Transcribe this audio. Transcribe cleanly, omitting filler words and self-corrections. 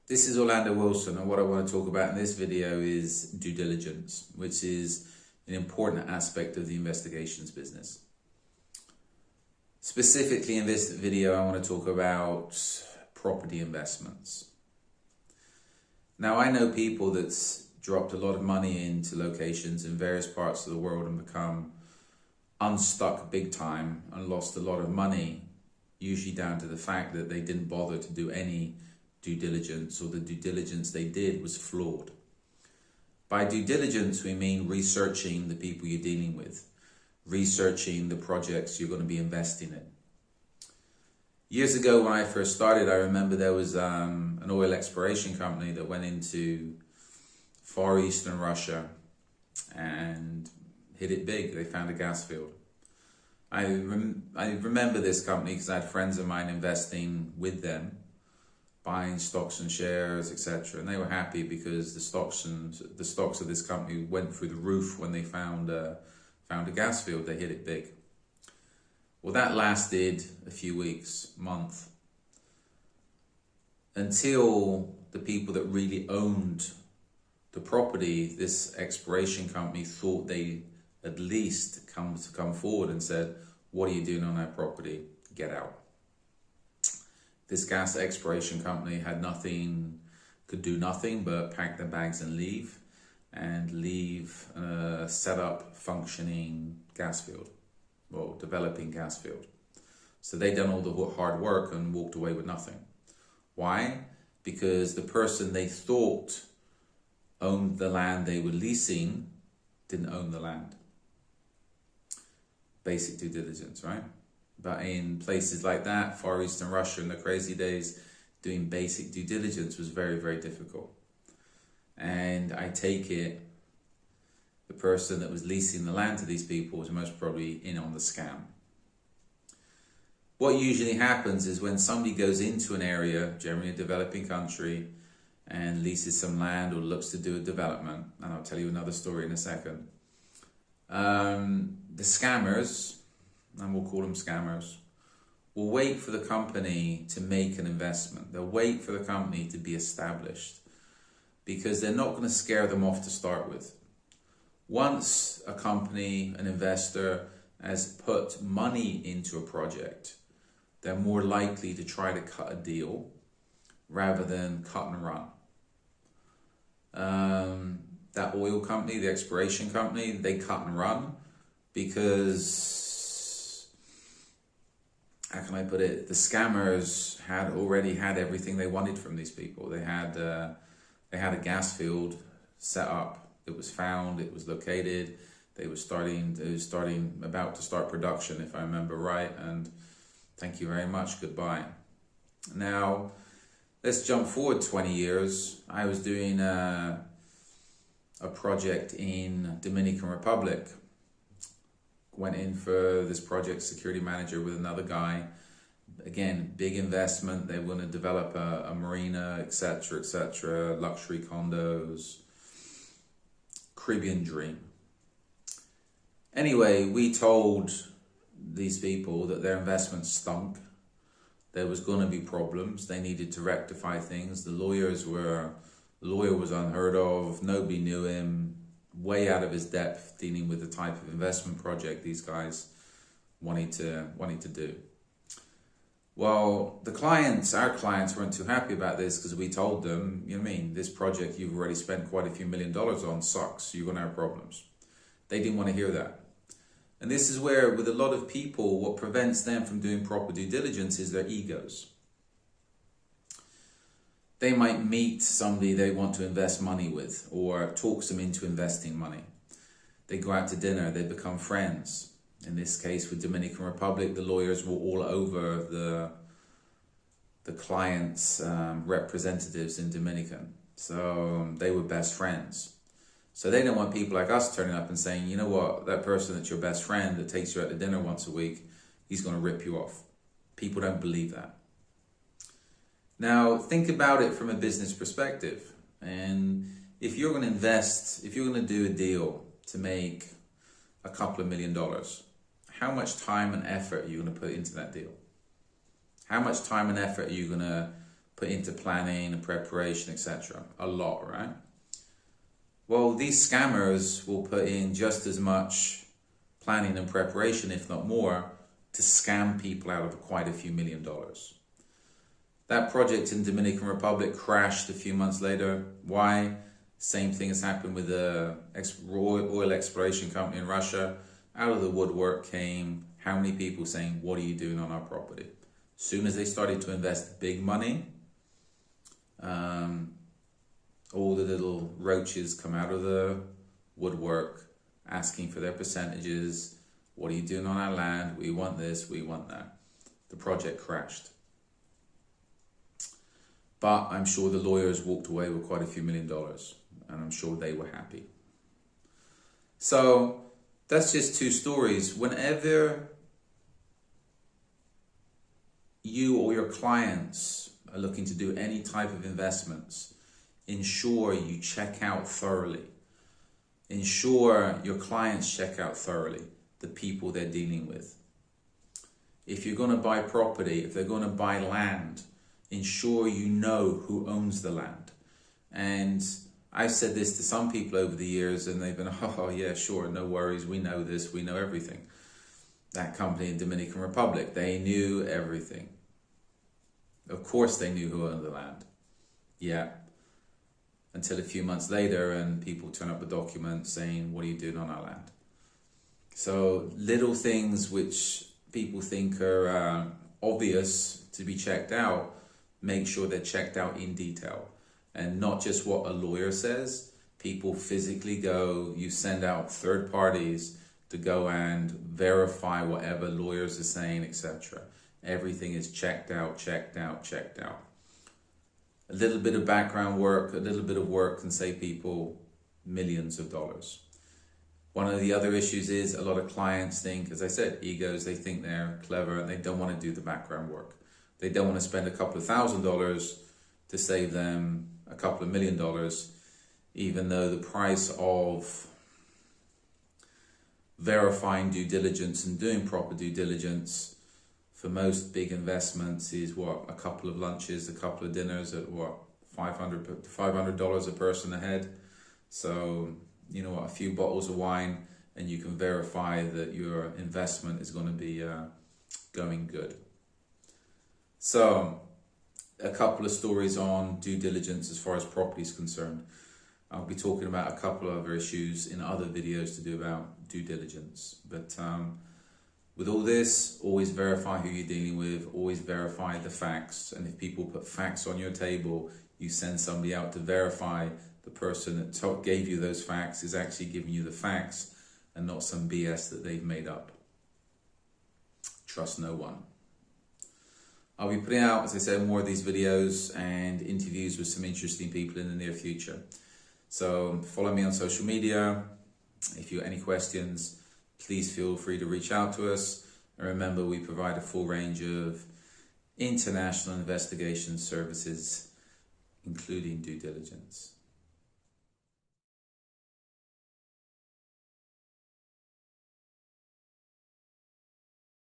This is Orlando Wilson, and what I want to talk about in this video is due diligence, which is an important aspect of the investigations business. Specifically in this video, I want to talk about property investments. Now, I know people that's dropped a lot of money into locations in various parts of the world and become unstuck big time and lost a lot of money, usually down to the fact that they didn't bother to do any due diligence, or the due diligence they did was flawed. By due diligence, we mean researching the people you're dealing with, researching the projects you're going to be investing in. Years ago when I first started, I remember there was an oil exploration company that went into Far Eastern Russia and hit it big. They found a gas field. I remember this company because I had friends of mine investing with them, buying stocks and shares, etc. And they were happy because the stocks of this company went through the roof when they found a gas field. They hit it big. Well, that lasted a few weeks, month, until the people that really owned the property, this exploration company, thought they at least come forward and said, "What are you doing on our property? Get out." This gas exploration company could do nothing but pack their bags and leave a set up, functioning gas field, well, developing gas field. So they done all the hard work and walked away with nothing. Why? Because the person they thought owned the land they were leasing didn't own the land. Basic due diligence, right? But in places like that, Far Eastern Russia in the crazy days, doing basic due diligence was very, very difficult. And I take it the person that was leasing the land to these people was most probably in on the scam. What usually happens is when somebody goes into an area, generally a developing country, and leases some land or looks to do a development, and I'll tell you another story in a second, the scammers, and we'll call them scammers, will wait for the company to make an investment. They'll wait for the company to be established because they're not going to scare them off to start with. Once a company, an investor, has put money into a project, they're more likely to try to cut a deal rather than cut and run. That oil company, the exploration company, they cut and run because, how can I put it, the scammers had already had everything they wanted from these people. They had a gas field set up. It was found, it was located. It was about to start production, if I remember right. And thank you very much, goodbye. Now, let's jump forward 20 years. I was doing a project in Dominican Republic. Went in for this project, security manager with another guy. Again, big investment. They want to develop a marina, etc., etc., luxury condos, Caribbean dream. Anyway, we told these people that their investment stunk. There was going to be problems. They needed to rectify things. The lawyer was unheard of. Nobody knew him. Way out of his depth dealing with the type of investment project these guys wanted to do. Well, our clients weren't too happy about this because we told them, you know what I mean, this project you've already spent quite a few $1 million on sucks. You're going to have problems. They didn't want to hear that. And this is where, with a lot of people, what prevents them from doing proper due diligence is their egos. They might meet somebody they want to invest money with or talks them into investing money. They go out to dinner, they become friends. In this case, with Dominican Republic, the lawyers were all over the client's representatives in Dominican. So they were best friends. So they don't want people like us turning up and saying, you know what, that person that's your best friend that takes you out to dinner once a week, he's going to rip you off. People don't believe that. Now, think about it from a business perspective. And if you're going to invest, if you're going to do a deal to make a couple of $1 million, how much time and effort are you going to put into that deal? How much time and effort are you going to put into planning and preparation, etc. A lot, right? Well, these scammers will put in just as much planning and preparation, if not more, to scam people out of quite a few $1 million. That project in Dominican Republic crashed a few months later. Why? Same thing has happened with the oil exploration company in Russia. Out of the woodwork came how many people saying, what are you doing on our property? As soon as they started to invest big money, all the little roaches come out of the woodwork asking for their percentages. What are you doing on our land? We want this, we want that. The project crashed. But I'm sure the lawyers walked away with quite a few $1 million, and I'm sure they were happy. So that's just two stories. Whenever you or your clients are looking to do any type of investments, ensure you check out thoroughly. Ensure your clients check out thoroughly the people they're dealing with. If you're going to buy property, if they're going to buy land, ensure you know who owns the land. And I've said this to some people over the years and they've been, oh yeah, sure, no worries, we know this, we know everything. That company in Dominican Republic, they knew everything. Of course they knew who owned the land. Yeah. Until a few months later and people turn up a document saying, what are you doing on our land? So little things which people think are obvious to be checked out, make sure they're checked out in detail. And not just what a lawyer says. People physically go, you send out third parties to go and verify whatever lawyers are saying, etc. Everything is checked out, checked out, checked out. A little bit of background work, a little bit of work can save people millions of dollars. One of the other issues is a lot of clients think, as I said, egos, they think they're clever and they don't want to do the background work. They don't want to spend a couple of $1,000s to save them a couple of $1 million, even though the price of verifying due diligence and doing proper due diligence for most big investments is what, a couple of lunches, a couple of dinners at what, $500 a person a head. So, you know what, a few bottles of wine and you can verify that your investment is going to be going good. So, a couple of stories on due diligence as far as property is concerned. I'll be talking about a couple of other issues in other videos to do about due diligence. But with all this, always verify who you're dealing with, always verify the facts. And if people put facts on your table, you send somebody out to verify the person that gave you those facts is actually giving you the facts and not some BS that they've made up. Trust no one. I'll be putting out, as I said, more of these videos and interviews with some interesting people in the near future. So follow me on social media. If you have any questions, please feel free to reach out to us. And remember, we provide a full range of international investigation services, including due diligence.